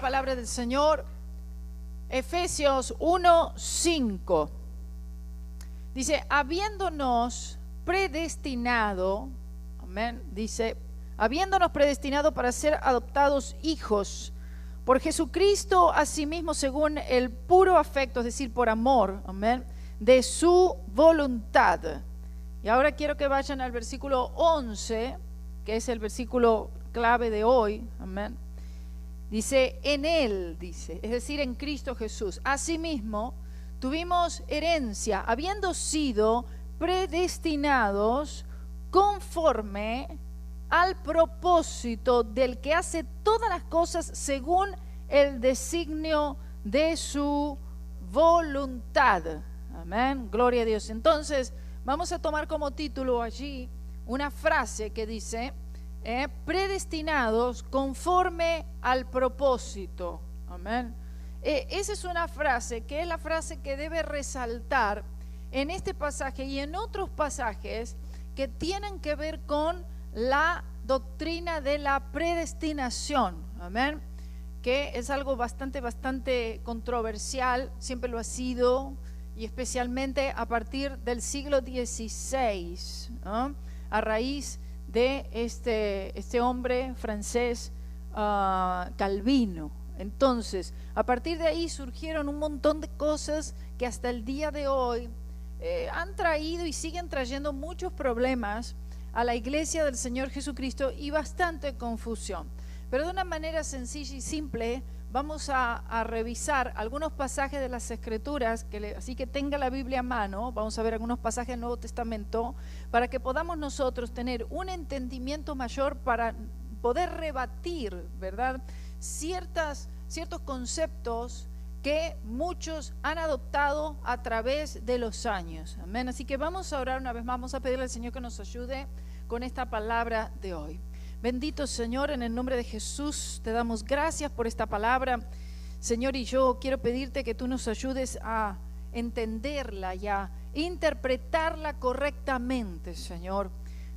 palabra del Señor. Efesios 1:5. Dice, habiéndonos predestinado, amén, dice, habiéndonos predestinado para ser adoptados hijos por Jesucristo, asimismo según el puro afecto, es decir, por amor, amén, de su voluntad. Y ahora quiero que vayan al versículo 11, que es el versículo clave de hoy, amén. Dice, en Él, dice, es decir, en Cristo Jesús. Asimismo, tuvimos herencia, habiendo sido predestinados conforme al propósito del que hace todas las cosas según el designio de su voluntad. Amén, gloria a Dios. Entonces, vamos a tomar como título allí una frase que dice, predestinados conforme al propósito. Amén. Esa es una frase que es la frase que debe resaltar en este pasaje y en otros pasajes que tienen que ver con la doctrina de la predestinación. Amén. Que es algo bastante controversial, siempre lo ha sido, y especialmente a partir del siglo XVI, ¿no? A raíz de este hombre francés, Calvino. Entonces, a partir de ahí surgieron un montón de cosas que hasta el día de hoy han traído y siguen trayendo muchos problemas a la iglesia del Señor Jesucristo y bastante confusión. Pero de una manera sencilla y simple vamos a revisar algunos pasajes de las Escrituras, así que tenga la Biblia a mano. Vamos a ver algunos pasajes del Nuevo Testamento para que podamos nosotros tener un entendimiento mayor para poder rebatir, ¿verdad?, ciertos conceptos que muchos han adoptado a través de los años. Amén. Así que vamos a orar una vez más, vamos a pedirle al Señor que nos ayude con esta palabra de hoy. Bendito Señor, en el nombre de Jesús te damos gracias por esta palabra, Señor, y yo quiero pedirte que tú nos ayudes a entenderla y a interpretarla correctamente, Señor.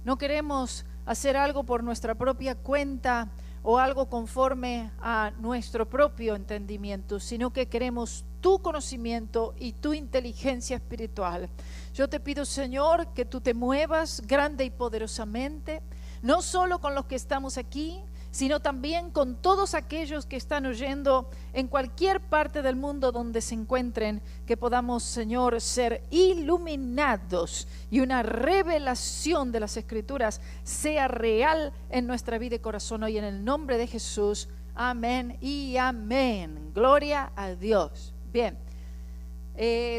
No queremos hacer algo por nuestra propia cuenta o algo conforme a nuestro propio entendimiento, sino que queremos tu conocimiento y tu inteligencia espiritual. Yo te pido, Señor, que tú te muevas grande y poderosamente, no solo con los que estamos aquí, sino también con todos aquellos que están oyendo en cualquier parte del mundo donde se encuentren, que podamos, Señor, ser iluminados y una revelación de las Escrituras sea real en nuestra vida y corazón hoy, en el nombre de Jesús. Amén y amén. Gloria a Dios. Bien,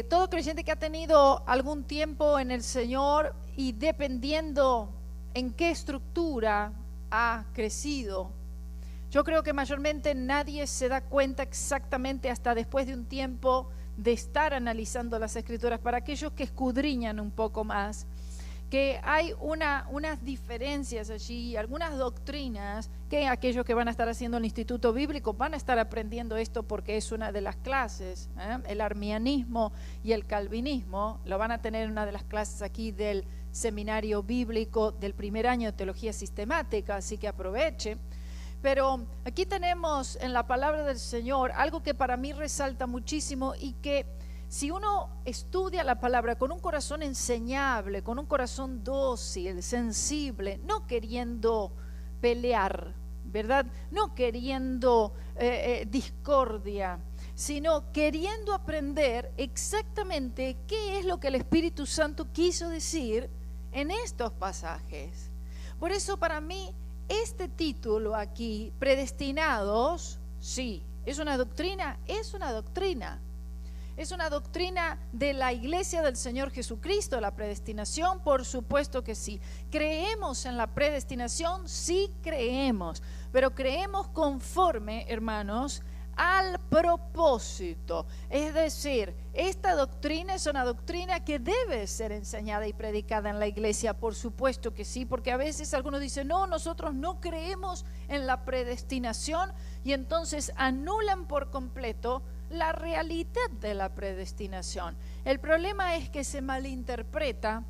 todo creyente que ha tenido algún tiempo en el Señor y dependiendo en qué estructura ha crecido, yo creo que mayormente nadie se da cuenta exactamente hasta después de un tiempo de estar analizando las Escrituras. Para aquellos que escudriñan un poco más, que hay unas diferencias allí, algunas doctrinas que aquellos que van a estar haciendo el Instituto Bíblico van a estar aprendiendo esto porque es una de las clases, el arminianismo y el calvinismo lo van a tener en una de las clases aquí del seminario bíblico del primer año de teología sistemática, así que aproveche. Pero aquí tenemos en la palabra del Señor algo que para mí resalta muchísimo y que si uno estudia la palabra con un corazón enseñable, con un corazón dócil, sensible, no queriendo pelear, ¿verdad?, no queriendo discordia, sino queriendo aprender exactamente qué es lo que el Espíritu Santo quiso decir en estos pasajes. Por eso para mí este título aquí, predestinados, sí, ¿es una doctrina? Es una doctrina. ¿Es una doctrina de la iglesia del Señor Jesucristo, la predestinación? Por supuesto que sí. ¿Creemos en la predestinación? Sí creemos, pero creemos conforme, hermanos, al propósito. Es decir, esta doctrina es una doctrina que debe ser enseñada y predicada en la iglesia, por supuesto que sí, porque a veces algunos dicen, no, nosotros no creemos en la predestinación, y entonces anulan por completo la realidad de la predestinación. El problema es que se malinterpreta,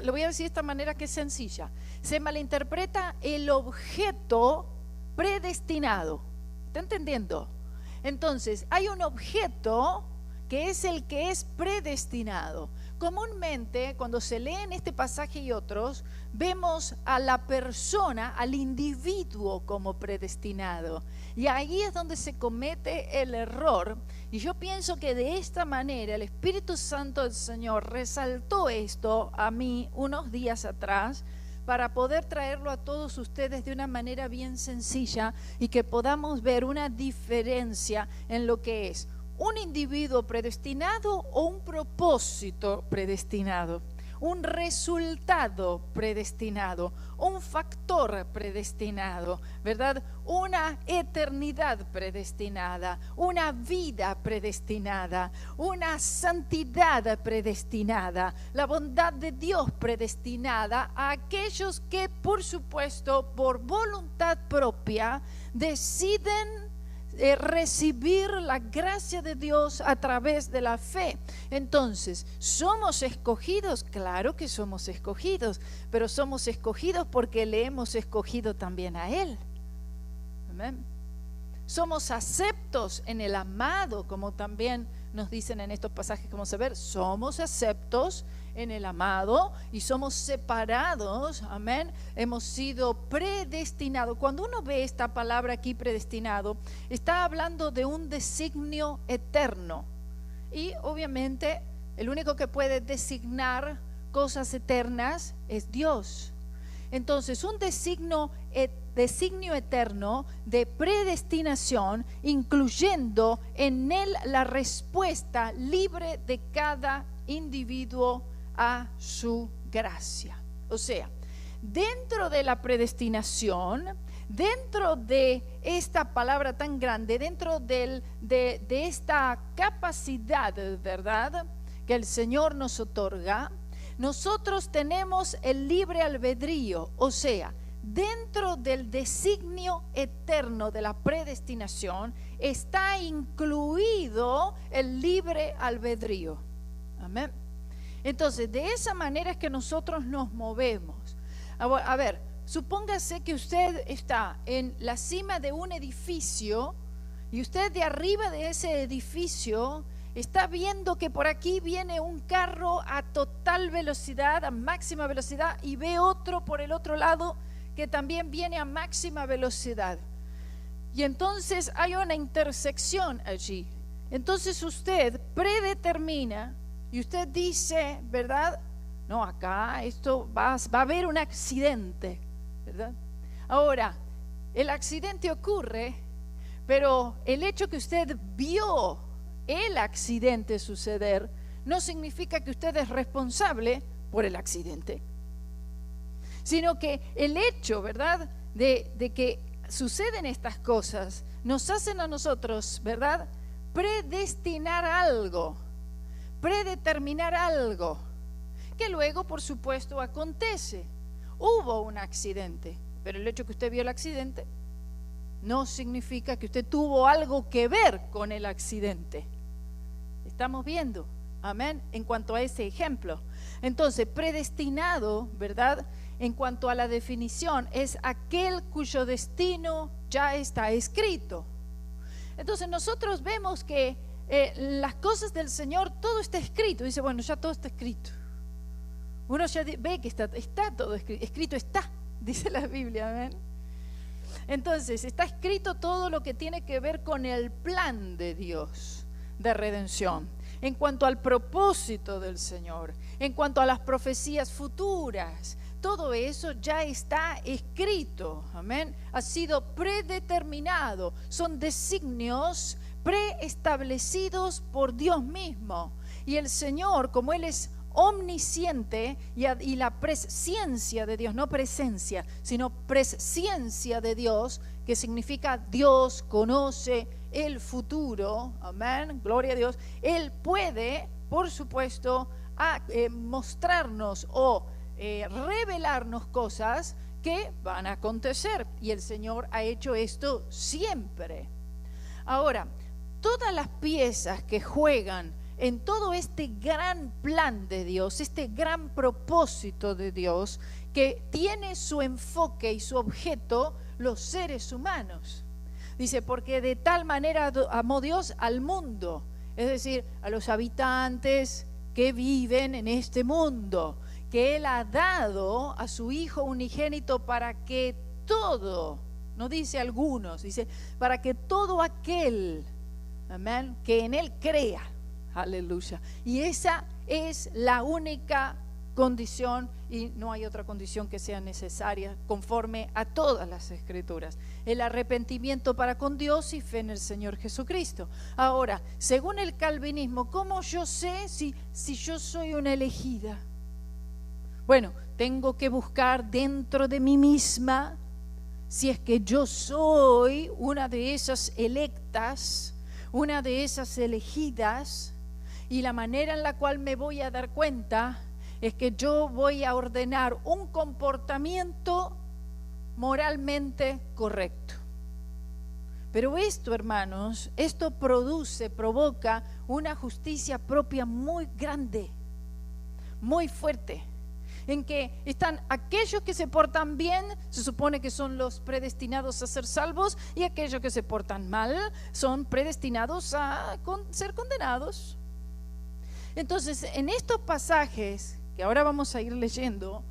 lo voy a decir de esta manera que es sencilla, se malinterpreta el objeto predestinado. ¿Está entendiendo? Entonces, hay un objeto que es el que es predestinado. Comúnmente, cuando se leen este pasaje y otros, vemos a la persona, al individuo como predestinado. Y ahí es donde se comete el error. Y yo pienso que de esta manera el Espíritu Santo del Señor resaltó esto a mí unos días atrás, para poder traerlo a todos ustedes de una manera bien sencilla y que podamos ver una diferencia en lo que es un individuo predestinado o un propósito predestinado, un resultado predestinado, un factor predestinado, ¿verdad? Una eternidad predestinada, una vida predestinada, una santidad predestinada, la bondad de Dios predestinada a aquellos que, por supuesto, por voluntad propia, deciden recibir la gracia de Dios a través de la fe. Entonces, ¿somos escogidos? Claro que somos escogidos, pero somos escogidos porque le hemos escogido también a Él. Amén. Somos aceptos en el amado, como también nos dicen en estos pasajes que vamos a ver. Somos aceptos en el amado y somos separados, amén. Hemos sido predestinados. Cuando uno ve esta palabra aquí, predestinado, está hablando de un designio eterno. Y obviamente el único que puede designar cosas eternas es Dios. Entonces, un designio eterno de predestinación, incluyendo en él la respuesta libre de cada individuo a su gracia. O sea, dentro de la predestinación, dentro de esta palabra tan grande, dentro de esta capacidad, ¿verdad?, que el Señor nos otorga, nosotros tenemos el libre albedrío. O sea, dentro del designio eterno de la predestinación está incluido el libre albedrío. Amén. Entonces, de esa manera es que nosotros nos movemos. A ver, supóngase que usted está en la cima de un edificio y usted de arriba de ese edificio está viendo que por aquí viene un carro a total velocidad, a máxima velocidad, y ve otro por el otro lado que también viene a máxima velocidad. Y entonces hay una intersección allí. Entonces usted predetermina y usted dice, ¿verdad? No, acá esto va a haber un accidente, ¿verdad? Ahora, el accidente ocurre, pero el hecho que usted vio el accidente suceder no significa que usted es responsable por el accidente, sino que el hecho, ¿verdad?, de que suceden estas cosas nos hacen a nosotros, ¿verdad?, predestinar algo, predeterminar algo, que luego, por supuesto, acontece. Hubo un accidente, pero el hecho que usted vio el accidente no significa que usted tuvo algo que ver con el accidente. Estamos viendo, amén, en cuanto a ese ejemplo. Entonces, predestinado, ¿verdad?, en cuanto a la definición, es aquel cuyo destino ya está escrito. Entonces, nosotros vemos que las cosas del Señor, todo está escrito. Dice, bueno, ya todo está escrito. Uno ya ve que está todo escrito. Escrito está, dice la Biblia, amén. Entonces, está escrito todo lo que tiene que ver con el plan de Dios de redención, en cuanto al propósito del Señor, en cuanto a las profecías futuras. Todo eso ya está escrito, amén. Ha sido predeterminado, son designios preestablecidos por Dios mismo. Y el Señor, como Él es omnisciente y la presciencia de Dios, no presencia, sino presciencia de Dios, que significa Dios conoce el futuro, amén, gloria a Dios. Él puede, por supuesto, mostrarnos o revelarnos cosas que van a acontecer, y el Señor ha hecho esto siempre. Ahora, todas las piezas que juegan en todo este gran plan de Dios, este gran propósito de Dios, que tiene su enfoque y su objeto los seres humanos. Dice, porque de tal manera amó Dios al mundo, es decir, a los habitantes que viven en este mundo, que Él ha dado a su Hijo unigénito para que todo, no dice algunos, dice, para que todo aquel, amén, que en Él crea, aleluya. Y esa es la única condición, y no hay otra condición que sea necesaria conforme a todas las Escrituras: el arrepentimiento para con Dios y fe en el Señor Jesucristo. Ahora, según el calvinismo, ¿cómo yo sé si yo soy una elegida? Bueno, tengo que buscar dentro de mí misma si es que yo soy una de esas electas, una de esas elegidas, y la manera en la cual me voy a dar cuenta es que yo voy a ordenar un comportamiento moralmente correcto. Pero esto, hermanos, esto provoca una justicia propia muy grande, muy fuerte, en que están aquellos que se portan bien, se supone que son los predestinados a ser salvos, y aquellos que se portan mal son predestinados a ser condenados. Entonces, en estos pasajes que ahora vamos a ir leyendo,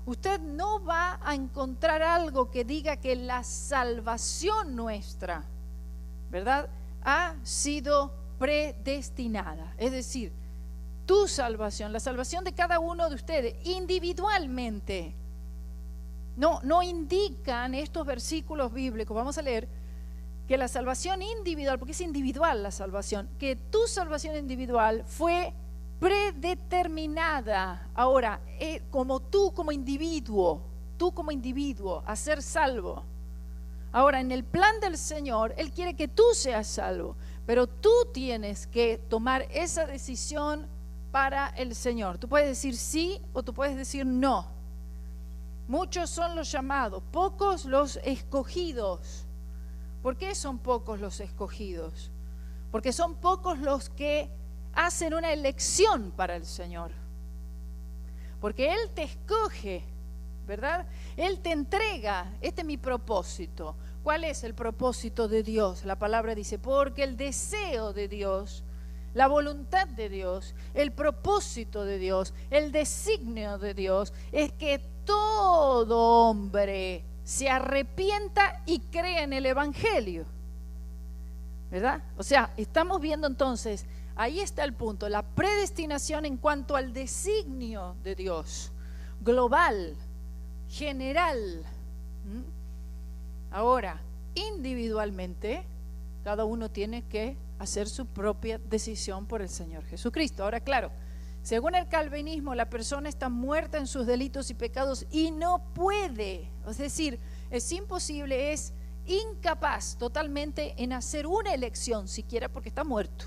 usted no va a encontrar algo que diga que la salvación nuestra, ¿verdad?, ha sido predestinada. Es decir, tu salvación, la salvación de cada uno de ustedes individualmente. No indican estos versículos bíblicos, vamos a leer, que la salvación individual, porque es individual la salvación, que tu salvación individual fue predeterminada. Ahora, tú como individuo, a ser salvo. Ahora, en el plan del Señor, Él quiere que tú seas salvo, pero tú tienes que tomar esa decisión para el Señor. Tú puedes decir sí o tú puedes decir no. Muchos son los llamados, pocos los escogidos. ¿Por qué son pocos los escogidos? Porque son pocos los que hacen una elección para el Señor. Porque Él te escoge, ¿verdad? Él te entrega. Este es mi propósito. ¿Cuál es el propósito de Dios? La palabra dice, porque el deseo de Dios, la voluntad de Dios, el propósito de Dios, el designio de Dios es que todo hombre se arrepienta y crea en el Evangelio, ¿verdad? O sea, estamos viendo entonces, ahí está el punto, la predestinación en cuanto al designio de Dios, global, general. Ahora, individualmente, cada uno tiene que hacer su propia decisión por el Señor Jesucristo. Ahora, claro, según el calvinismo, la persona está muerta en sus delitos y pecados y no puede, es decir, es imposible, es incapaz totalmente en hacer una elección siquiera porque está muerto.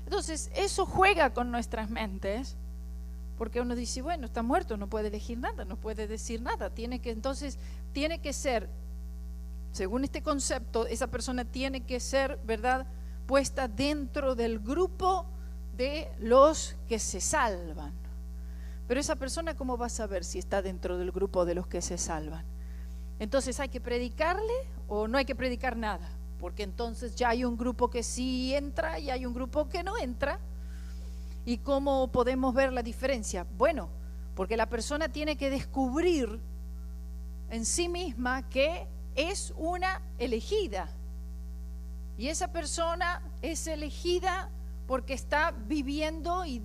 Entonces, eso juega con nuestras mentes, porque uno dice, bueno, está muerto, no puede elegir nada, no puede decir nada, entonces tiene que ser, según este concepto, esa persona tiene que ser, ¿verdad?, puesta dentro del grupo de los que se salvan. Pero esa persona, ¿cómo va a saber si está dentro del grupo de los que se salvan? Entonces, ¿hay que predicarle o no hay que predicar nada? Porque entonces ya hay un grupo que sí entra y hay un grupo que no entra. ¿Y cómo podemos ver la diferencia? Bueno, porque la persona tiene que descubrir en sí misma que es una elegida. Y esa persona es elegida porque está viviendo y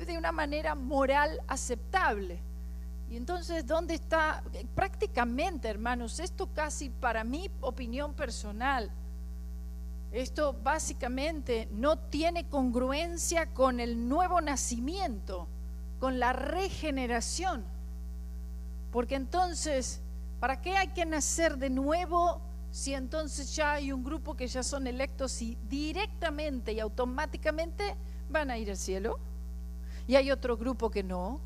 de una manera moral aceptable. Y entonces, ¿dónde está? Prácticamente, hermanos, esto casi para mi opinión personal, esto básicamente no tiene congruencia con el nuevo nacimiento, con la regeneración. Porque entonces, ¿para qué hay que nacer de nuevo si entonces ya hay un grupo que ya son electos y directamente y automáticamente van a ir al cielo? Y hay otro grupo que no.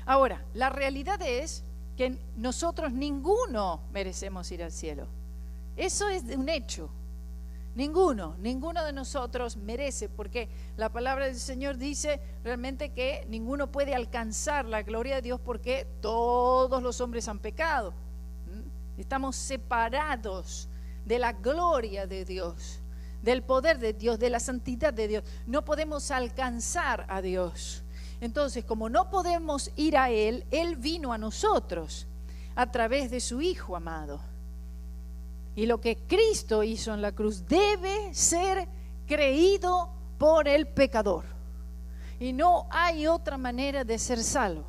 Ahora, la realidad es que nosotros ninguno merecemos ir al cielo. Eso es un hecho. Ninguno de nosotros merece, porque la palabra del Señor dice realmente que ninguno puede alcanzar la gloria de Dios porque todos los hombres han pecado. Estamos separados de la gloria de Dios, del poder de Dios, de la santidad de Dios. No podemos alcanzar a Dios. Entonces, como no podemos ir a Él, Él vino a nosotros a través de su Hijo amado. Y lo que Cristo hizo en la cruz debe ser creído por el pecador. Y no hay otra manera de ser salvo.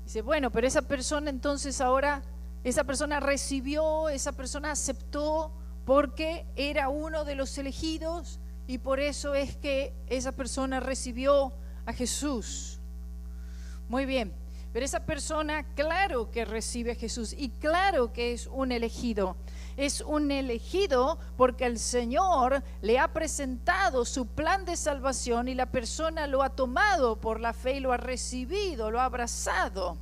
Dice, bueno, pero esa persona entonces ahora, esa persona recibió, esa persona aceptó porque era uno de los elegidos y por eso es que esa persona recibió a Jesús. Muy bien, pero esa persona claro que recibe a Jesús y claro que es un elegido. Es un elegido porque el Señor le ha presentado su plan de salvación y la persona lo ha tomado por la fe y lo ha recibido, lo ha abrazado.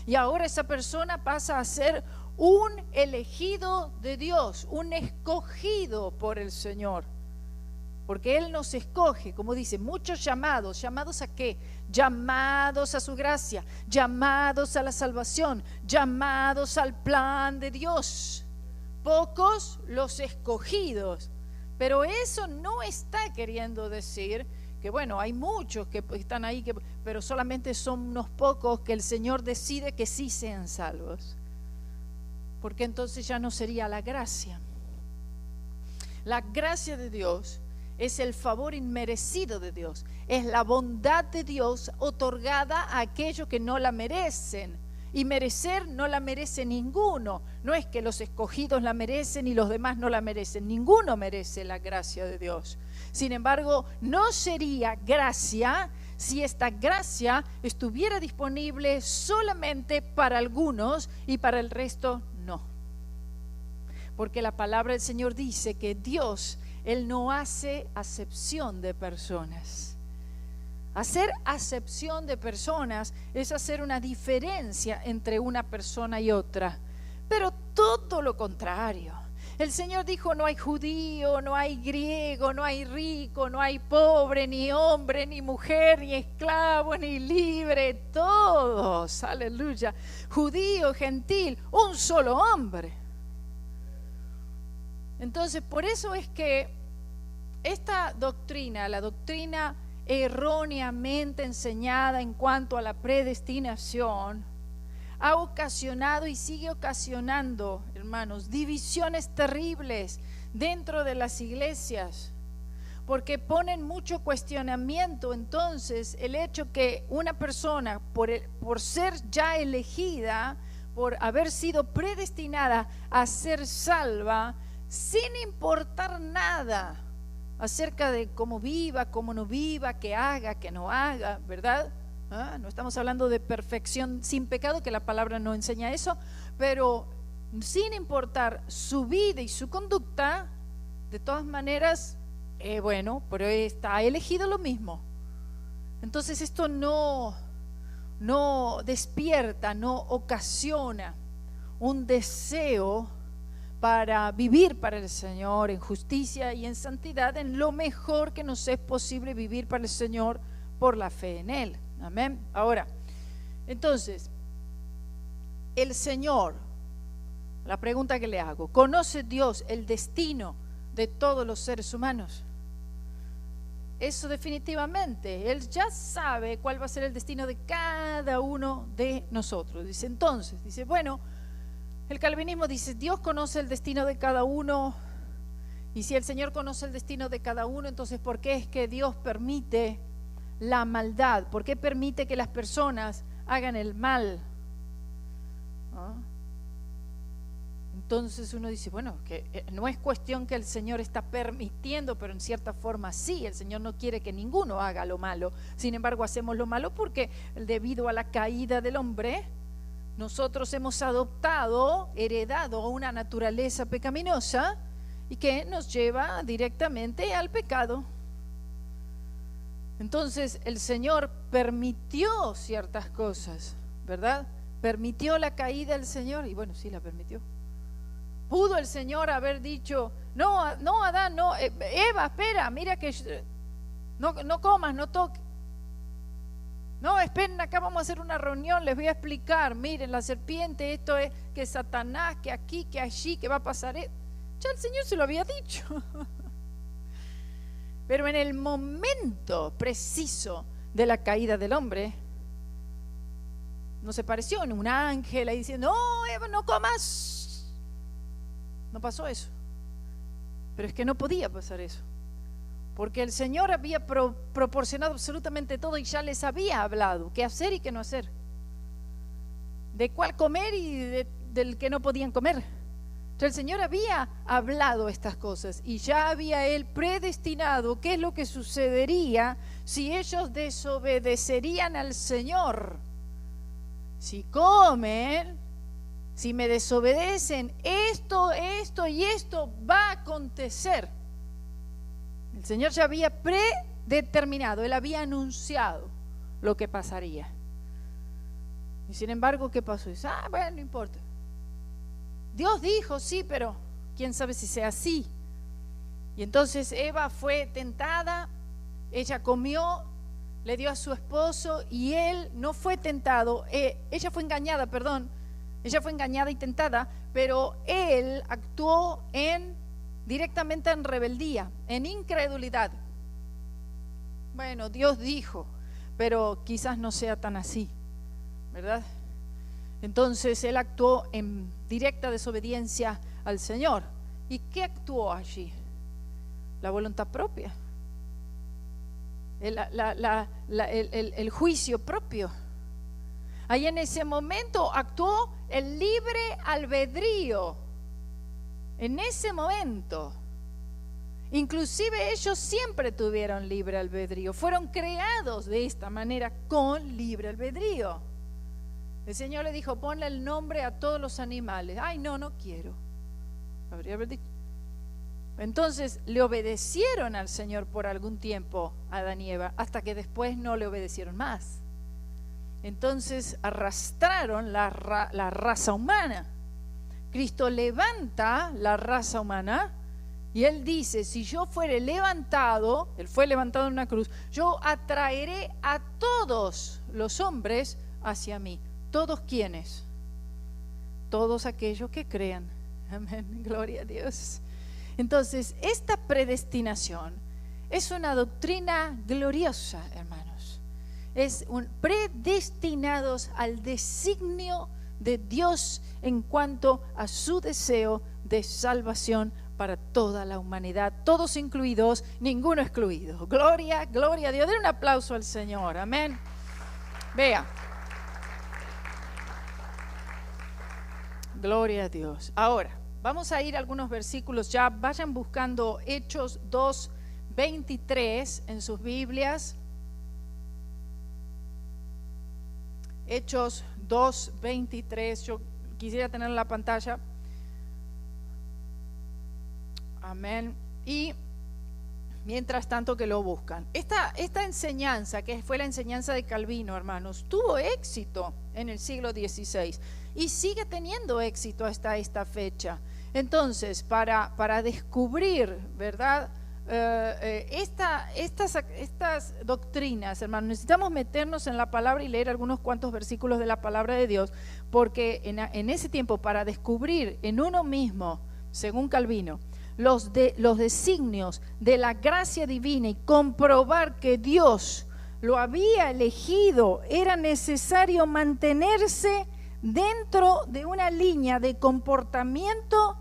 Y ahora esa persona pasa a ser un elegido de Dios, un escogido por el Señor. Porque Él nos escoge, como dice, muchos llamados. ¿Llamados a qué? Llamados a su gracia, llamados a la salvación, llamados al plan de Dios. Pocos los escogidos. Pero eso no está queriendo decir que, bueno, hay muchos que están ahí, pero solamente son unos pocos que el Señor decide que sí sean salvos. Porque entonces ya no sería la gracia. La gracia de Dios es el favor inmerecido de Dios, es la bondad de Dios otorgada a aquellos que no la merecen. Y merecer no la merece ninguno. No es que los escogidos la merecen y los demás no la merecen. Ninguno merece la gracia de Dios. Sin embargo, no sería gracia si esta gracia estuviera disponible solamente para algunos y para el resto no. Porque la palabra del Señor dice que Dios, Él no hace acepción de personas. Hacer acepción de personas es hacer una diferencia entre una persona y otra. Pero todo lo contrario. El Señor dijo, no hay judío, no hay griego, no hay rico, no hay pobre, ni hombre, ni mujer, ni esclavo, ni libre. Todos, aleluya. Judío, gentil, un solo hombre. Entonces, por eso es que esta doctrina, la doctrina erróneamente enseñada en cuanto a la predestinación, ha ocasionado y sigue ocasionando, hermanos, divisiones terribles dentro de las iglesias, porque ponen mucho cuestionamiento entonces el hecho que una persona por ser ya elegida, por haber sido predestinada a ser salva, sin importar nada acerca de cómo viva, cómo no viva, qué haga, qué no haga, ¿verdad? No estamos hablando de perfección sin pecado, que la palabra no enseña eso, pero sin importar su vida y su conducta, de todas maneras, bueno, pero está elegido lo mismo. Entonces esto no despierta, no ocasiona un deseo para vivir para el Señor en justicia y en santidad, en lo mejor que nos es posible vivir para el Señor por la fe en Él. Amén. Ahora, entonces, el Señor, la pregunta que le hago, ¿conoce Dios el destino de todos los seres humanos? Eso definitivamente, Él ya sabe cuál va a ser el destino de cada uno de nosotros. Dice entonces, dice, bueno, el calvinismo dice, Dios conoce el destino de cada uno, y si el Señor conoce el destino de cada uno, entonces ¿por qué es que Dios permite la maldad? ¿Por qué permite que las personas hagan el mal? ¿No? Entonces uno dice, bueno, que no es cuestión que el Señor está permitiendo, pero en cierta forma sí, el Señor no quiere que ninguno haga lo malo. Sin embargo, hacemos lo malo porque debido a la caída del hombre, nosotros hemos adoptado, heredado una naturaleza pecaminosa y que nos lleva directamente al pecado. Entonces el Señor permitió ciertas cosas, ¿verdad? Permitió la caída del Señor, y bueno, sí la permitió. Pudo el Señor haber dicho, no Adán, no, Eva, espera, mira que no comas, no toques. No, esperen, acá vamos a hacer una reunión, les voy a explicar, miren, la serpiente, esto es que Satanás, que aquí, que allí, que va a pasar. Ya el Señor se lo había dicho. Pero en el momento preciso de la caída del hombre, no se pareció en un ángel ahí diciendo, no, Eva, no comas. No pasó eso. Pero es que no podía pasar eso, porque el Señor había proporcionado absolutamente todo y ya les había hablado qué hacer y qué no hacer, de cuál comer y del que no podían comer. Entonces el Señor había hablado estas cosas y ya había Él predestinado qué es lo que sucedería si ellos desobedecerían al Señor. Si comen, si me desobedecen, esto y esto va a acontecer. El Señor ya había predeterminado, Él había anunciado lo que pasaría. Y sin embargo, ¿qué pasó? Dice, bueno, no importa. Dios dijo, sí, pero quién sabe si sea así. Y entonces Eva fue tentada, ella comió, le dio a su esposo y él no fue tentado, ella fue engañada, ella fue engañada y tentada, pero él actuó directamente en rebeldía, en incredulidad. Bueno, Dios dijo, pero quizás no sea tan así, ¿verdad? Entonces él actuó en directa desobediencia al Señor. ¿Y qué actuó allí? La voluntad propia, el juicio propio. Ahí en ese momento actuó el libre albedrío. En ese momento. Inclusive ellos siempre tuvieron libre albedrío. Fueron creados de esta manera con libre albedrío. El Señor le dijo, ponle el nombre a todos los animales. Ay, no quiero. Habría dicho. Entonces le obedecieron al Señor por algún tiempo, Adán y Eva, hasta que después no le obedecieron más. Entonces arrastraron la raza humana. Cristo levanta la raza humana y Él dice, si yo fuere levantado, Él fue levantado en una cruz, yo atraeré a todos los hombres hacia mí. ¿Todos quiénes? Todos aquellos que crean. Amén, gloria a Dios. Entonces, esta predestinación es una doctrina gloriosa, hermanos. Es predestinados al designio de Dios en cuanto a su deseo de salvación para toda la humanidad, todos incluidos, ninguno excluido. Gloria, gloria a Dios. Den un aplauso al Señor. Amén. Vea. Gloria a Dios. Ahora, vamos a ir a algunos versículos ya. Vayan buscando Hechos 2:23 en sus Biblias. Hechos 2:23. Yo quisiera tener en la pantalla. Amén. Y mientras tanto que lo buscan. Esta enseñanza, que fue la enseñanza de Calvino, hermanos, tuvo éxito en el siglo XVI y sigue teniendo éxito hasta esta fecha. Entonces, para descubrir, ¿verdad? Estas doctrinas, hermanos, necesitamos meternos en la palabra y leer algunos cuantos versículos de la palabra de Dios, porque en ese tiempo, para descubrir en uno mismo, según Calvino, los designios de la gracia divina y comprobar que Dios lo había elegido, era necesario mantenerse dentro de una línea de comportamiento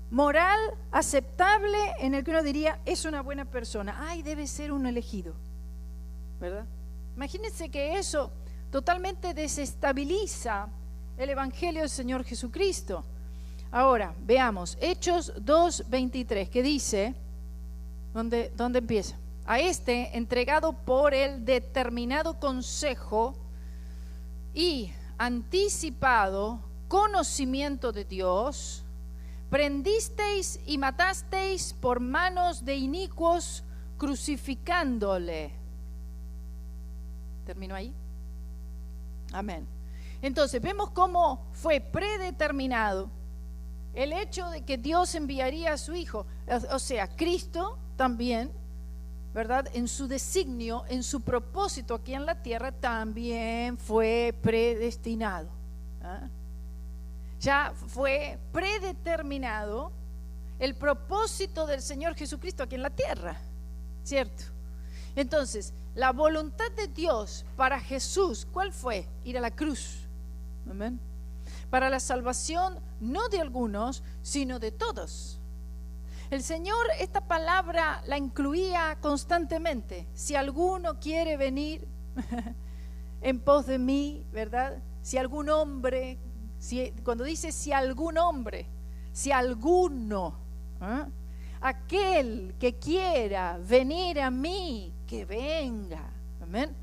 moral aceptable en el que uno diría, es una buena persona, ay, debe ser un elegido, ¿verdad? Imagínense que eso totalmente desestabiliza el evangelio del Señor Jesucristo. Ahora, veamos, Hechos 2:23, que dice, ¿dónde empieza? A este, entregado por el determinado consejo y anticipado conocimiento de Dios, prendisteis y matasteis por manos de inicuos, crucificándole. ¿Terminó ahí? Amén. Entonces, vemos cómo fue predeterminado el hecho de que Dios enviaría a su Hijo, o sea, Cristo también, ¿verdad? En su designio, en su propósito aquí en la tierra, también fue predestinado. ¿Ah? Ya fue predeterminado el propósito del Señor Jesucristo aquí en la tierra, ¿cierto? Entonces, la voluntad de Dios para Jesús, ¿cuál fue? Ir a la cruz. Amén. Para la salvación no de algunos, sino de todos. El Señor esta palabra la incluía constantemente. Si alguno quiere venir en pos de mí, ¿verdad? Si algún hombre, cuando dice si algún hombre, si alguno, ¿eh? Aquel que quiera venir a mí, que venga. Amén.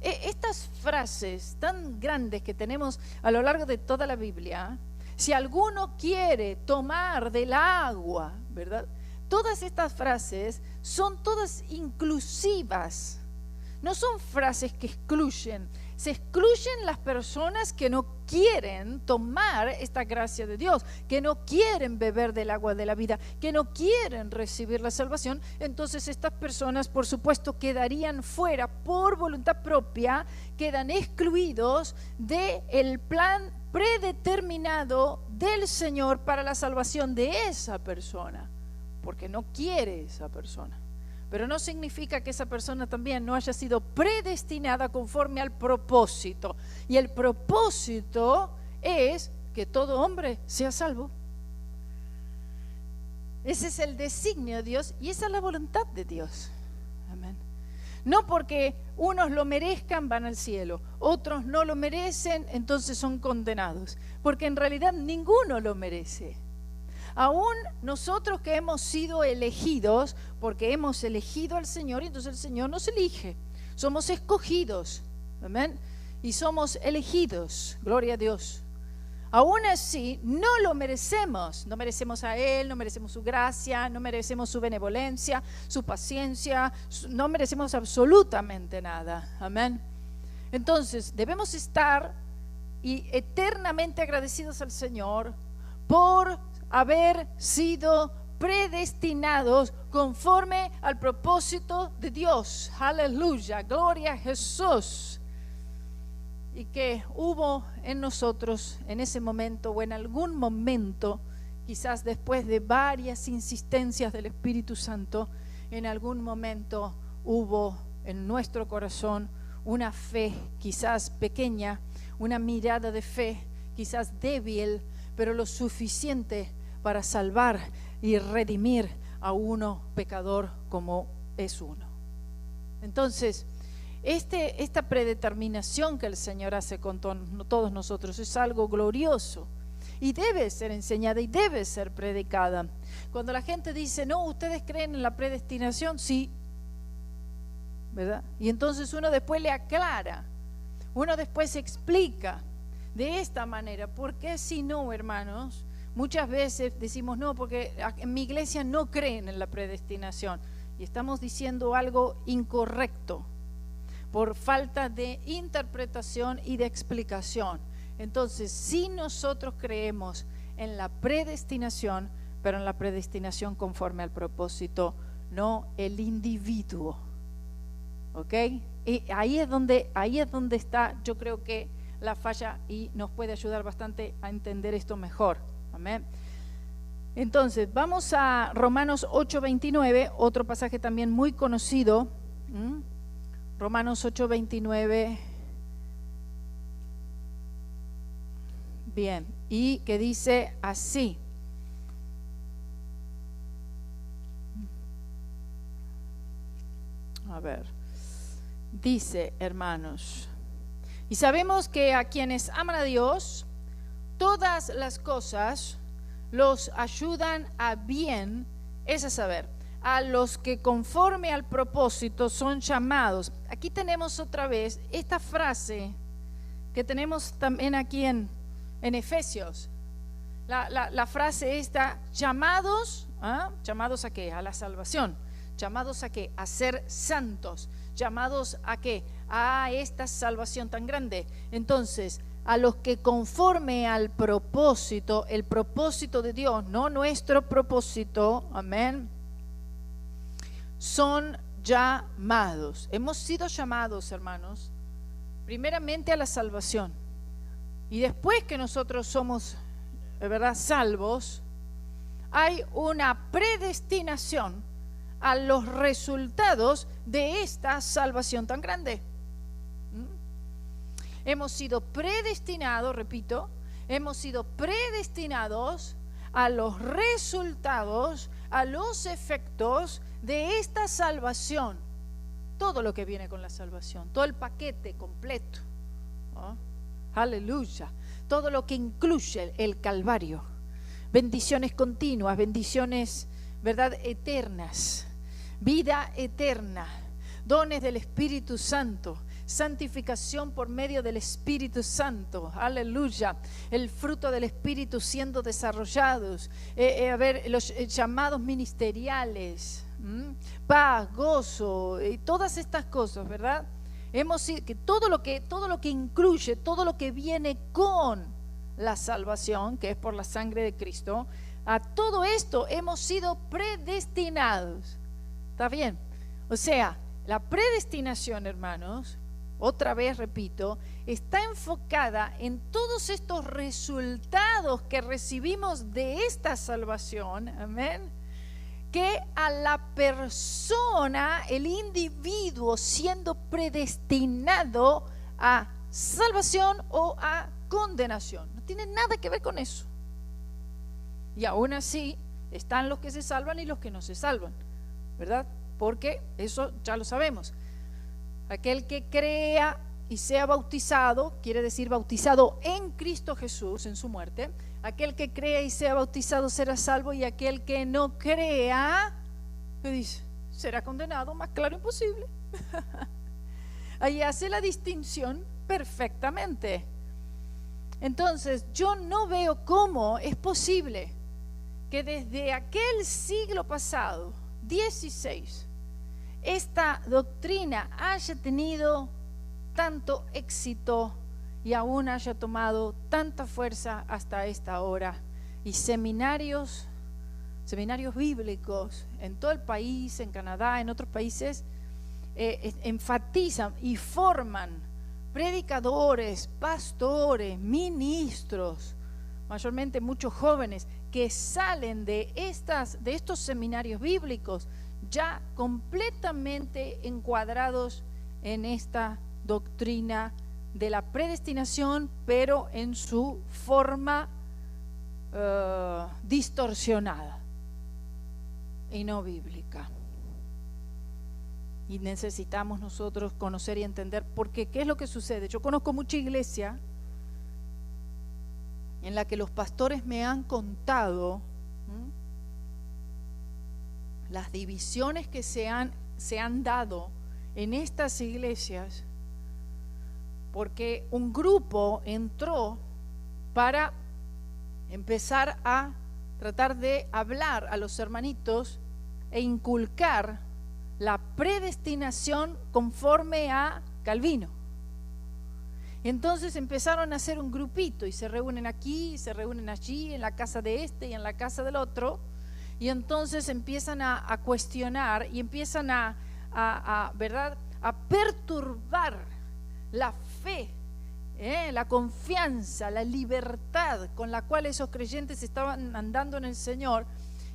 Estas frases tan grandes que tenemos a lo largo de toda la Biblia, si alguno quiere tomar del agua, ¿verdad? Todas estas frases son todas inclusivas. No son frases que excluyen. Se excluyen las personas que no quieren tomar esta gracia de Dios, que no quieren beber del agua de la vida, que no quieren recibir la salvación. Entonces estas personas, por supuesto, quedarían fuera por voluntad propia, quedan excluidos del plan predeterminado del Señor para la salvación de esa persona, porque no quiere esa persona. Pero no significa que esa persona también no haya sido predestinada conforme al propósito. Y el propósito es que todo hombre sea salvo. Ese es el designio de Dios y esa es la voluntad de Dios. Amén. No porque unos lo merezcan van al cielo, otros no lo merecen, entonces son condenados. Porque en realidad ninguno lo merece. Aún nosotros que hemos sido elegidos, porque hemos elegido al Señor, y entonces el Señor nos elige. Somos escogidos, amén, y somos elegidos, gloria a Dios. Aún así, no lo merecemos. No merecemos a Él, no merecemos su gracia, no merecemos su benevolencia, su paciencia, no merecemos absolutamente nada, amén. Entonces, debemos estar y eternamente agradecidos al Señor por haber sido predestinados conforme al propósito de Dios. Aleluya, gloria a Jesús. Y que hubo en nosotros en ese momento o en algún momento, quizás después de varias insistencias del Espíritu Santo, en algún momento hubo en nuestro corazón una fe quizás pequeña, una mirada de fe quizás débil, pero lo suficiente para salvar y redimir a uno pecador como es uno. Entonces, esta predeterminación que el Señor hace con todos nosotros es algo glorioso y debe ser enseñada y debe ser predicada. Cuando la gente dice, no, ¿ustedes creen en la predestinación? Sí, ¿verdad? Y entonces uno después le aclara, uno después explica de esta manera. ¿Por qué si no, hermanos? Muchas veces decimos no, porque en mi iglesia no creen en la predestinación y estamos diciendo algo incorrecto por falta de interpretación y de explicación. Entonces, sí nosotros creemos en la predestinación, pero en la predestinación conforme al propósito, no el individuo. ¿Ok? Y ahí es donde está, yo creo que la falla y nos puede ayudar bastante a entender esto mejor. Amén. Entonces, vamos a Romanos 8:29, otro pasaje también muy conocido. Romanos 8:29. Bien, y que dice así. A ver, dice, hermanos, y sabemos que a quienes aman a Dios, todas las cosas los ayudan a bien, es a saber, a los que conforme al propósito son llamados. Aquí tenemos otra vez esta frase que tenemos también aquí en Efesios. La frase está, llamados, ¿llamados a qué? A la salvación. ¿Llamados a qué? A ser santos. ¿Llamados a qué? A esta salvación tan grande. Entonces, a los que conforme al propósito, el propósito de Dios, no nuestro propósito, amén, son llamados. Hemos sido llamados, hermanos, primeramente a la salvación. Y después que nosotros somos, ¿verdad?, salvos, hay una predestinación a los resultados de esta salvación tan grande. Hemos sido predestinados, repito, hemos sido predestinados a los resultados, a los efectos de esta salvación. Todo lo que viene con la salvación, todo el paquete completo. ¿Oh? Aleluya. Todo lo que incluye el Calvario. Bendiciones continuas, bendiciones, ¿verdad?, eternas. Vida eterna, dones del Espíritu Santo, santificación por medio del Espíritu Santo, aleluya, el fruto del Espíritu siendo desarrollados, los llamados ministeriales, paz, gozo, y todas estas cosas, ¿verdad? Que todo lo que incluye, todo lo que viene con la salvación, que es por la sangre de Cristo, a todo esto hemos sido predestinados. ¿Está bien? O sea, la predestinación, hermanos, otra vez repito, está enfocada en todos estos resultados que recibimos de esta salvación, amén, que a la persona, el individuo siendo predestinado a salvación o a condenación. No tiene nada que ver con eso. Y aún así están los que se salvan y los que no se salvan, ¿verdad? Porque eso ya lo sabemos. Aquel que crea y sea bautizado, quiere decir bautizado en Cristo Jesús, en su muerte. Aquel que crea y sea bautizado será salvo, y aquel que no crea, ¿qué dice? Será condenado, más claro imposible. Ahí hace la distinción perfectamente. Entonces, yo no veo cómo es posible que desde aquel siglo pasado, 16, esta doctrina haya tenido tanto éxito y aún haya tomado tanta fuerza hasta esta hora. Y seminarios bíblicos en todo el país, en Canadá, en otros países, enfatizan y forman predicadores, pastores, ministros, mayormente muchos jóvenes, que salen de estos seminarios bíblicos ya completamente encuadrados en esta doctrina de la predestinación, pero en su forma distorsionada y no bíblica. Y necesitamos nosotros conocer y entender, porque ¿qué es lo que sucede? Yo conozco mucha iglesia en la que los pastores me han contado las divisiones que se han dado en estas iglesias, porque un grupo entró para empezar a tratar de hablar a los hermanitos e inculcar la predestinación conforme a Calvino. Entonces empezaron a hacer un grupito y se reúnen aquí, y se reúnen allí, en la casa de este y en la casa del otro, y entonces empiezan a cuestionar y empiezan ¿verdad?, a perturbar la fe, la confianza, la libertad con la cual esos creyentes estaban andando en el Señor.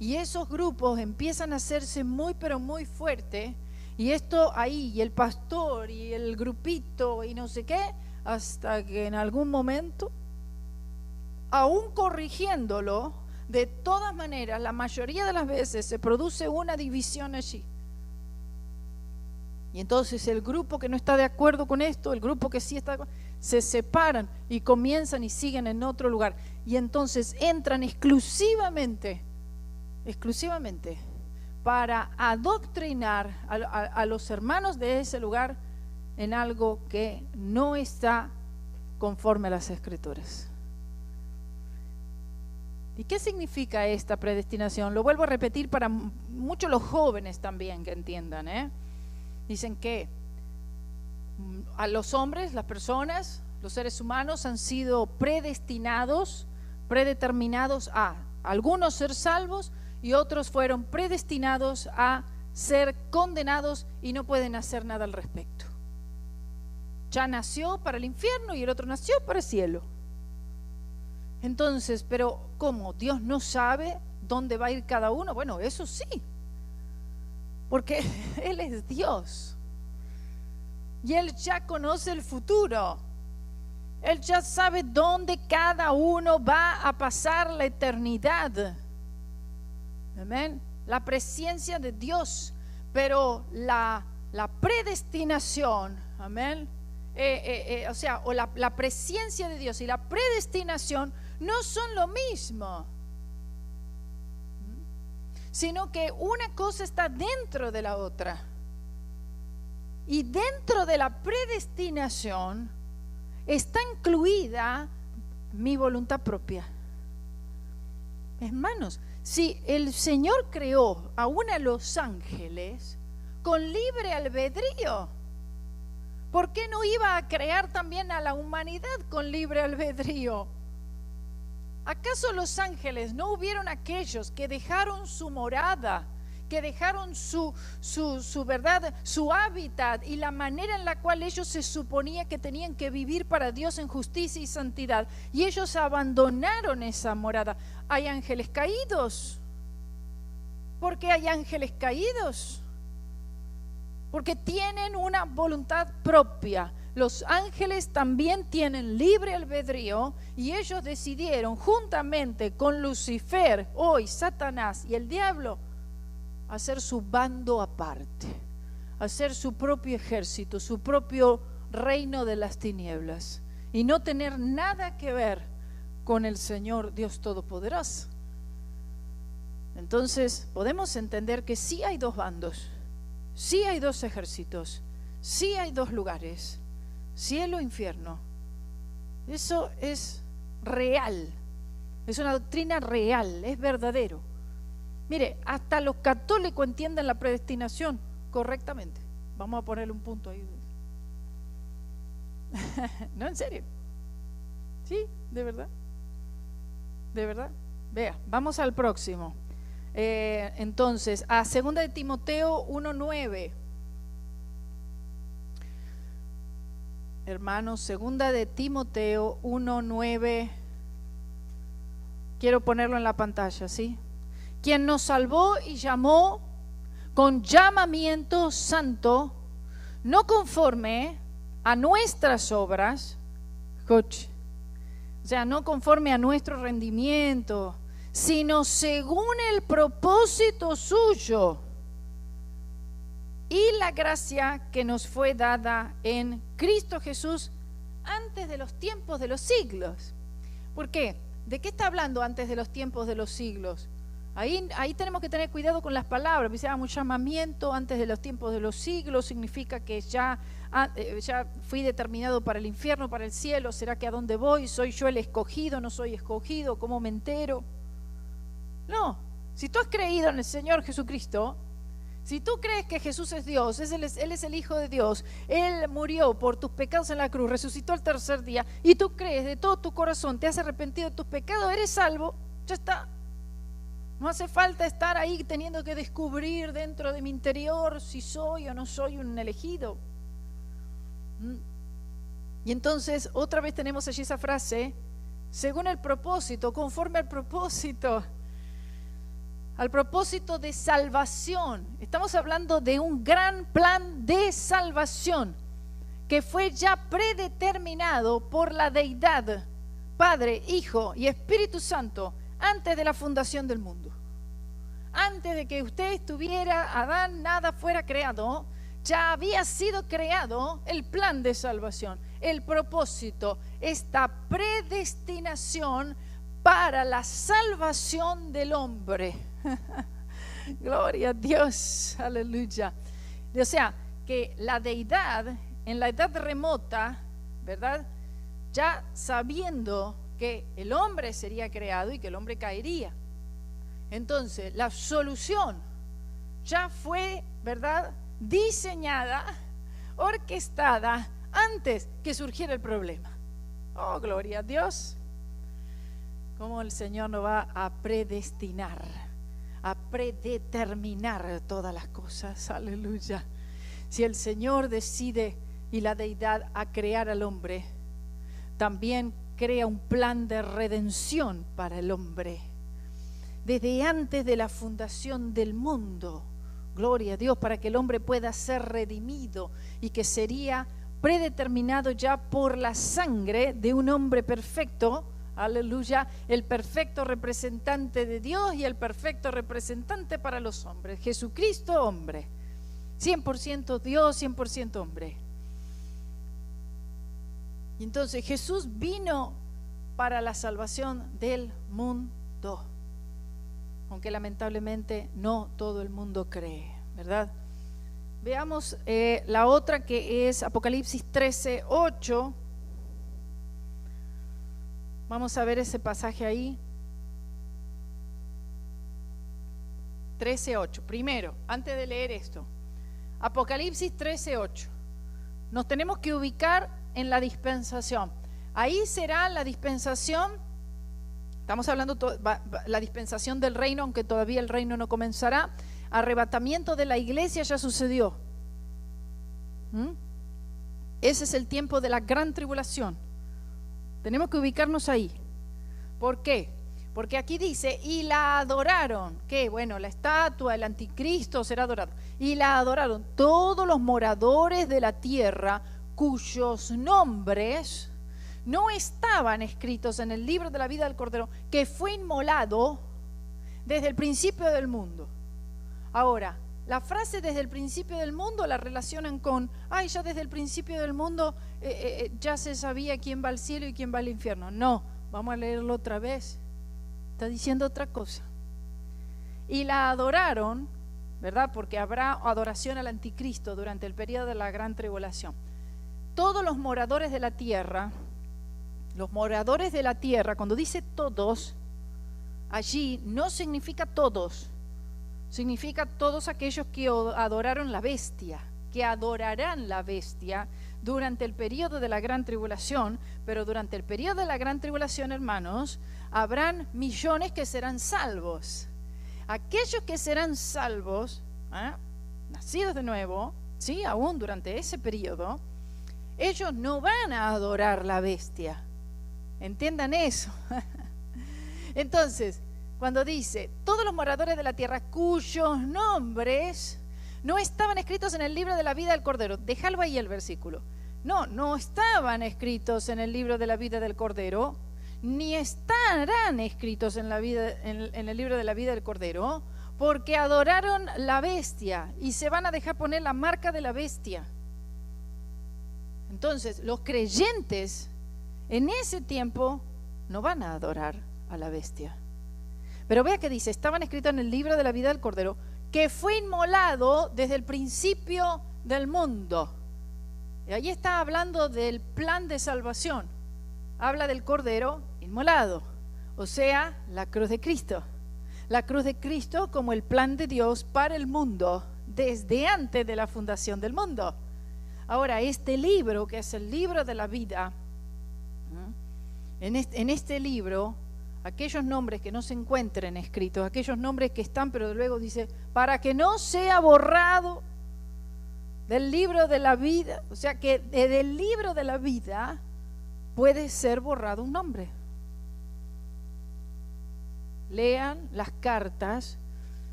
Y esos grupos empiezan a hacerse muy pero muy fuerte, y esto ahí, y el pastor y el grupito y no sé qué, hasta que en algún momento, aún corrigiéndolo, de todas maneras, la mayoría de las veces se produce una división allí. Y entonces el grupo que no está de acuerdo con esto, el grupo que sí está de acuerdo, se separan y comienzan y siguen en otro lugar. Y entonces entran exclusivamente para adoctrinar a los hermanos de ese lugar en algo que no está conforme a las Escrituras. ¿Y qué significa esta predestinación? Lo vuelvo a repetir para muchos los jóvenes también que entiendan, Dicen que a los hombres, las personas, los seres humanos han sido predestinados, predeterminados a algunos ser salvos, y otros fueron predestinados a ser condenados y no pueden hacer nada al respecto. Ya nació para el infierno y el otro nació para el cielo. Entonces, pero ¿cómo? ¿Dios no sabe dónde va a ir cada uno? Bueno, eso sí, porque Él es Dios y Él ya conoce el futuro. Él ya sabe dónde cada uno va a pasar la eternidad. Amén. La presencia de Dios, pero la predestinación, amén. La presencia de Dios y la predestinación no son lo mismo, sino que una cosa está dentro de la otra. Y dentro de la predestinación está incluida mi voluntad propia. Hermanos, si el Señor creó aún a los ángeles con libre albedrío, ¿por qué no iba a crear también a la humanidad con libre albedrío? ¿Acaso los ángeles no hubieron aquellos que dejaron su morada, que dejaron su verdad, su hábitat y la manera en la cual ellos se suponía que tenían que vivir para Dios en justicia y santidad, y ellos abandonaron esa morada? Hay ángeles caídos. ¿Por qué hay ángeles caídos? Porque tienen una voluntad propia. Los ángeles también tienen libre albedrío y ellos decidieron juntamente con Lucifer, hoy Satanás y el diablo, hacer su bando aparte, hacer su propio ejército, su propio reino de las tinieblas, y no tener nada que ver con el Señor Dios Todopoderoso. Entonces podemos entender que sí hay dos bandos, sí hay dos ejércitos, sí hay dos lugares, cielo e infierno. Eso es real, es una doctrina real, es verdadero. Mire, hasta los católicos entienden la predestinación correctamente. Vamos a ponerle un punto ahí. No, en serio. Sí, de verdad. De verdad. Vea, vamos al próximo. Entonces, a 2 de Timoteo 1:9. Hermanos, 2 de Timoteo 1:9. Quiero ponerlo en la pantalla, ¿sí? Quien nos salvó y llamó con llamamiento santo, no conforme a nuestras obras, escuche, o sea, no conforme a nuestro rendimiento, sino según el propósito suyo y la gracia que nos fue dada en Cristo Jesús antes de los tiempos de los siglos. ¿Por qué? ¿De qué está hablando antes de los tiempos de los siglos? Ahí tenemos que tener cuidado con las palabras. Dice, un llamamiento antes de los tiempos de los siglos significa que ya fui determinado para el infierno, para el cielo. ¿Será que a dónde voy? ¿Soy yo el escogido? ¿No soy escogido? ¿Cómo me entero? No, si tú has creído en el Señor Jesucristo, si tú crees que Jesús es Dios, Él es el Hijo de Dios, Él murió por tus pecados en la cruz, resucitó al tercer día, y tú crees de todo tu corazón, te has arrepentido de tus pecados, eres salvo, ya está. No hace falta estar ahí teniendo que descubrir dentro de mi interior si soy o no soy un elegido. Y entonces otra vez tenemos allí esa frase, según el propósito, conforme al propósito de salvación. Estamos hablando de un gran plan de salvación que fue ya predeterminado por la deidad, Padre, Hijo y Espíritu Santo, antes de la fundación del mundo. Antes de que usted estuviera, Adán, nada fuera creado, ya había sido creado el plan de salvación, el propósito, esta predestinación para la salvación del hombre. Gloria a Dios, aleluya. O sea, que la deidad, en la edad remota, ¿verdad? Ya sabiendo que el hombre sería creado y que el hombre caería. Entonces, la solución ya fue, ¿verdad?, diseñada, orquestada antes que surgiera el problema. Oh, gloria a Dios. Cómo el Señor nos va a predestinar, a predeterminar todas las cosas. Aleluya. Si el Señor decide y la deidad a crear al hombre, también crea un plan de redención para el hombre. desde antes de la fundación del mundo. Gloria a Dios, para que el hombre pueda ser redimido y que sería predeterminado ya por la sangre de un hombre perfecto. Aleluya, el perfecto representante de Dios y el perfecto representante para los hombres. Jesucristo, hombre, 100% Dios, 100% hombre. Y entonces Jesús vino para la salvación del mundo, aunque lamentablemente no todo el mundo cree, ¿verdad? Veamos la otra, que es Apocalipsis 13:8. Vamos a ver ese pasaje ahí. 13:8. Primero, antes de leer esto, Apocalipsis 13:8. Nos tenemos que ubicar en la dispensación. Ahí será la dispensación. Estamos hablando la dispensación del reino, aunque todavía el reino no comenzará. Arrebatamiento de la iglesia ya sucedió. Ese es el tiempo de la gran tribulación. Tenemos que ubicarnos ahí. ¿Por qué? Porque aquí dice, y la adoraron. ¿Qué? Bueno, la estatua, el anticristo será adorado. Y la adoraron todos los moradores de la tierra, cuyos nombres no estaban escritos en el libro de la vida del Cordero, que fue inmolado desde el principio del mundo. Ahora, la frase desde el principio del mundo la relacionan con, ya desde el principio del mundo ya se sabía quién va al cielo y quién va al infierno. No, vamos a leerlo otra vez. Está diciendo otra cosa. Y la adoraron, ¿verdad? Porque habrá adoración al anticristo durante el periodo de la gran tribulación. Todos los moradores de la tierra, cuando dice todos, allí no significa todos, significa todos aquellos que adoraron la bestia, que adorarán la bestia durante el periodo de la gran tribulación. Pero durante el periodo de la gran tribulación, hermanos, habrán millones que serán salvos. Aquellos que serán salvos, nacidos de nuevo, sí, aún durante ese periodo, ellos no van a adorar la bestia. Entiendan eso. Entonces, cuando dice, todos los moradores de la tierra cuyos nombres no estaban escritos en el libro de la vida del Cordero. Déjalo ahí el versículo. No estaban escritos en el libro de la vida del Cordero, ni estarán escritos en el libro de la vida del Cordero, porque adoraron la bestia y se van a dejar poner la marca de la bestia. Entonces, los creyentes en ese tiempo no van a adorar a la bestia. Pero vea que dice, estaban escritos en el libro de la vida del Cordero, que fue inmolado desde el principio del mundo. Y ahí está hablando del plan de salvación. Habla del Cordero inmolado, o sea, la cruz de Cristo. La cruz de Cristo como el plan de Dios para el mundo desde antes de la fundación del mundo. Ahora, este libro, que es el libro de la vida, en este libro, aquellos nombres que no se encuentren escritos, aquellos nombres que están, pero luego dice, para que no sea borrado del libro de la vida, o sea que del libro de la vida puede ser borrado un nombre. Lean las cartas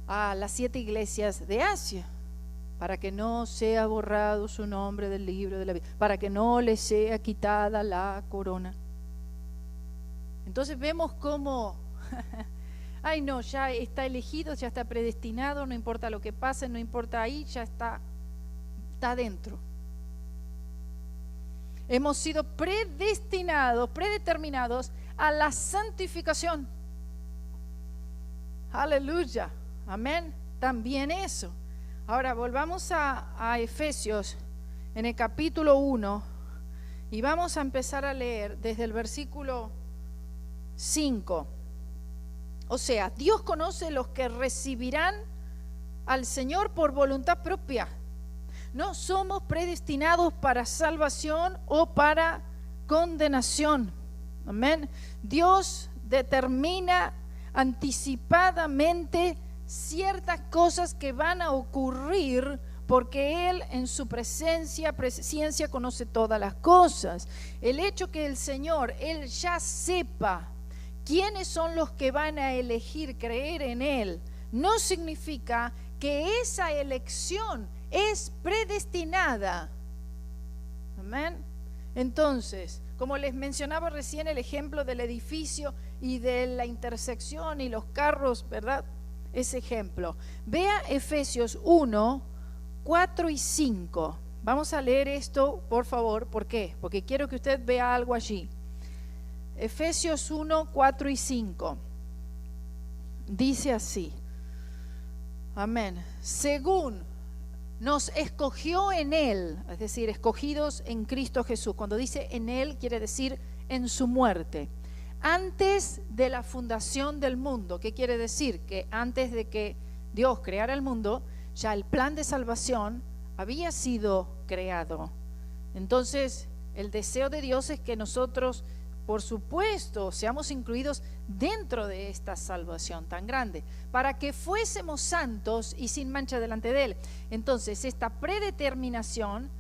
a las 7 iglesias de Asia, para que no sea borrado su nombre del libro de la vida, para que no le sea quitada la corona. Entonces vemos cómo, ya está elegido, ya está predestinado, no importa lo que pase, no importa ahí, ya está dentro. Hemos sido predestinados, predeterminados a la santificación. Aleluya, amén, también eso. Ahora volvamos a Efesios en el capítulo 1 y vamos a empezar a leer desde el versículo 5. O sea, Dios conoce los que recibirán al Señor por voluntad propia. No somos predestinados para salvación o para condenación. Amén. Dios determina anticipadamente ciertas cosas que van a ocurrir porque Él en su presciencia conoce todas las cosas. El hecho que el Señor, Él ya sepa quiénes son los que van a elegir creer en Él, no significa que esa elección es predestinada. Amén. Entonces, como les mencionaba recién el ejemplo del edificio y de la intersección y los carros, ¿verdad? Ese ejemplo. Vea Efesios 1, 4 y 5. Vamos a leer esto, por favor. ¿Por qué? Porque quiero que usted vea algo allí. Efesios 1, 4 y 5. Dice así. Amén. Según nos escogió en Él, es decir, escogidos en Cristo Jesús. Cuando dice en Él, quiere decir en su muerte. Antes de la fundación del mundo. ¿Qué quiere decir? Que antes de que Dios creara el mundo, ya el plan de salvación había sido creado. Entonces, el deseo de Dios es que nosotros, por supuesto, seamos incluidos dentro de esta salvación tan grande, para que fuésemos santos y sin mancha delante de Él. Entonces, esta predeterminación,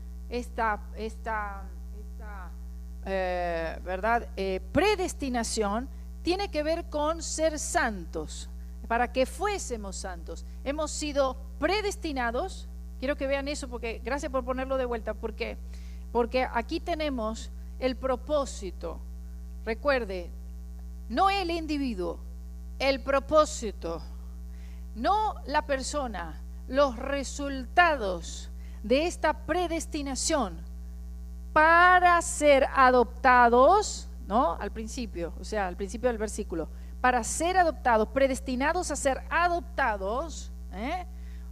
predestinación, tiene que ver con ser santos, para que fuésemos santos. Hemos sido predestinados. Quiero que vean eso, porque gracias por ponerlo de vuelta, porque aquí tenemos el propósito. Recuerde, no el individuo, el propósito, no la persona, los resultados de esta predestinación para ser adoptados, ¿no? Al principio, o sea, al principio del versículo, para ser adoptados, predestinados a ser adoptados,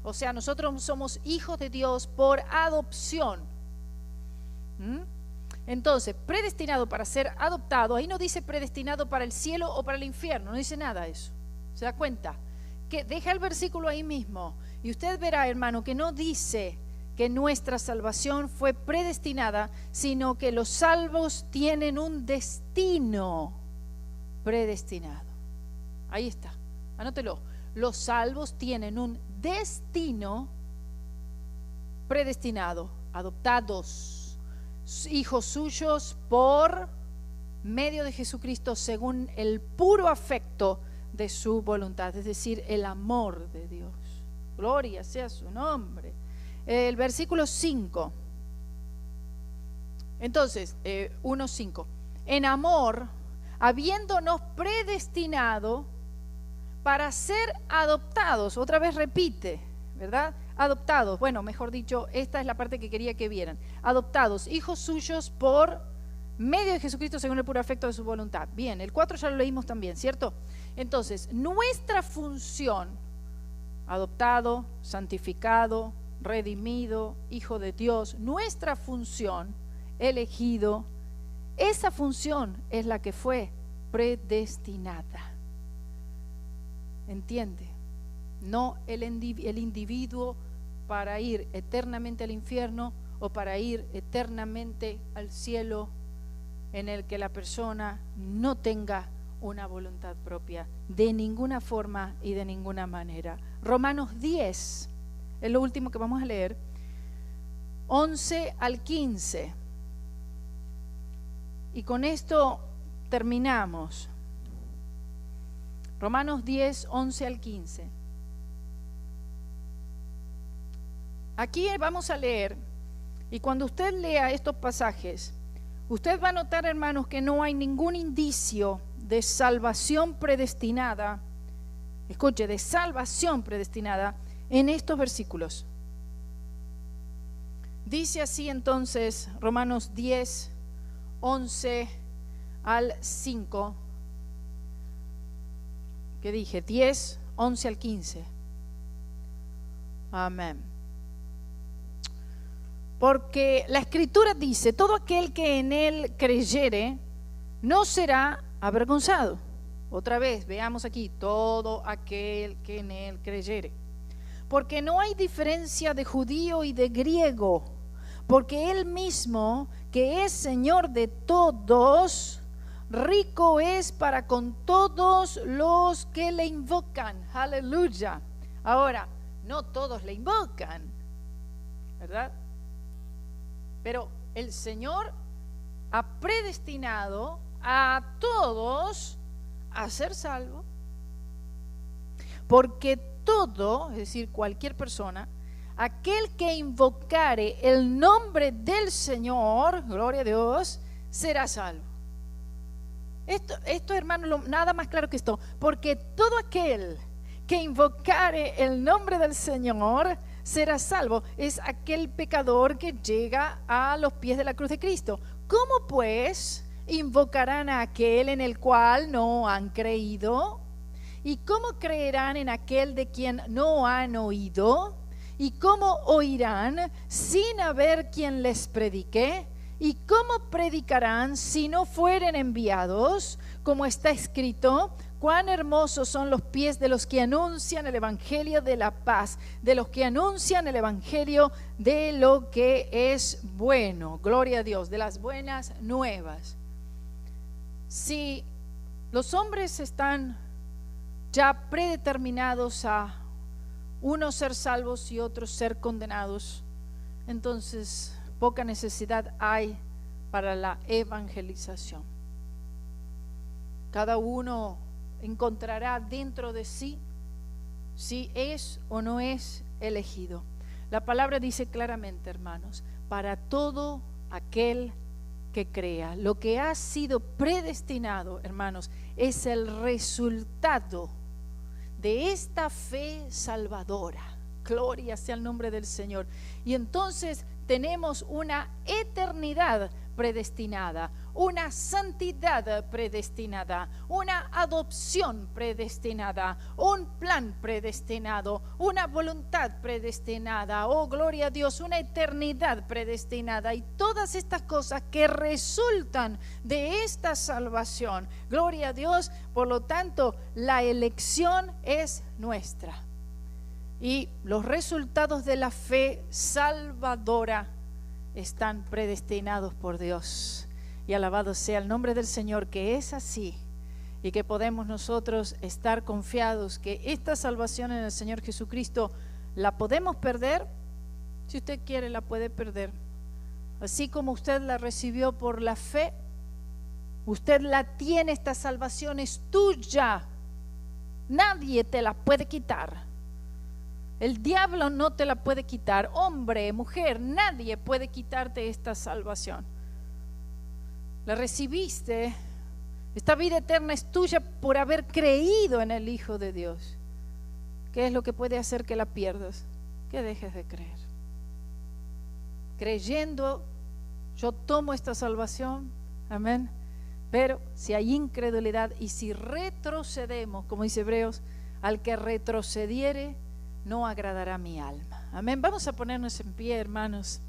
o sea, nosotros somos hijos de Dios por adopción. Entonces, predestinado para ser adoptado, ahí no dice predestinado para el cielo o para el infierno, no dice nada de eso. ¿Se da cuenta? Que deja el versículo ahí mismo y usted verá, hermano, que no dice que nuestra salvación fue predestinada, sino que los salvos tienen un destino predestinado. Ahí está, anótelo. Los salvos tienen un destino predestinado, adoptados, hijos suyos por medio de Jesucristo según el puro afecto de su voluntad, es decir, el amor de Dios. Gloria sea su nombre. El versículo 5. Entonces, 1:5. En amor, habiéndonos predestinado para ser adoptados, otra vez repite, ¿verdad? Adoptados, bueno, mejor dicho, esta es la parte que quería que vieran. Adoptados, hijos suyos por medio de Jesucristo según el puro afecto de su voluntad. Bien, el 4 ya lo leímos también, ¿cierto? Entonces, nuestra función, adoptado, santificado, redimido, hijo de Dios, nuestra función, elegido, esa función es la que fue predestinada. ¿Entiende? No el individuo para ir eternamente al infierno o para ir eternamente al cielo, en el que la persona no tenga una voluntad propia de ninguna forma y de ninguna manera. Romanos 10 es lo último que vamos a leer, 11 al 15, y con esto terminamos. Romanos 10, 11 al 15. Aquí vamos a leer, y cuando usted lea estos pasajes, usted va a notar, hermanos, que no hay ningún indicio de salvación predestinada, escuche, de salvación predestinada en estos versículos. Dice así entonces Romanos 10, 11 al 5. ¿Qué dije? 10, 11 al 15. Amén. Porque la Escritura dice, todo aquel que en Él creyere no será avergonzado. Otra vez, veamos aquí, todo aquel que en Él creyere. Porque no hay diferencia de judío y de griego, porque Él mismo, que es Señor de todos, rico es para con todos los que le invocan. Aleluya. Ahora, no todos le invocan, ¿verdad? Pero el Señor ha predestinado a todos a ser salvo, porque todo, es decir, cualquier persona, aquel que invocare el nombre del Señor, gloria a Dios, será salvo. Esto hermano, nada más claro que esto, porque todo aquel que invocare el nombre del Señor será salvo. Es aquel pecador que llega a los pies de la cruz de Cristo. ¿Cómo pues invocarán a aquel en el cual no han creído? ¿Y cómo creerán en aquel de quien no han oído? ¿Y cómo oirán sin haber quien les predique? ¿Y cómo predicarán si no fueren enviados? Como está escrito: cuán hermosos son los pies de los que anuncian el evangelio de la paz, de los que anuncian el evangelio de lo que es bueno. Gloria a Dios, de las buenas nuevas. Si los hombres están ya predeterminados a unos ser salvos y otros ser condenados, entonces poca necesidad hay para la evangelización. Cada uno encontrará dentro de sí si es o no es elegido. La palabra dice claramente, hermanos, para todo aquel que crea. Lo que ha sido predestinado, hermanos, es el resultado de esta fe salvadora. Gloria sea el nombre del Señor. Y entonces tenemos una eternidad predestinada, una santidad predestinada, una adopción predestinada, un plan predestinado, una voluntad predestinada, oh gloria a Dios, una eternidad predestinada, y todas estas cosas que resultan de esta salvación. Gloria a Dios. Por lo tanto, la elección es nuestra, y los resultados de la fe salvadora están predestinados por Dios. Y alabado sea el nombre del Señor, que es así, y que podemos nosotros estar confiados que esta salvación en el Señor Jesucristo la podemos perder. Si usted quiere, la puede perder. Así como usted la recibió por la fe, usted la tiene. Esta salvación es tuya, nadie te la puede quitar. El diablo no te la puede quitar. Hombre, mujer, nadie puede quitarte esta salvación. La recibiste. Esta vida eterna es tuya por haber creído en el Hijo de Dios. ¿Qué es lo que puede hacer que la pierdas? Que dejes de creer. Creyendo, yo tomo esta salvación. Amén. Pero si hay incredulidad y si retrocedemos, como dice Hebreos, al que retrocediere no agradará mi alma. Amén. Vamos a ponernos en pie, hermanos.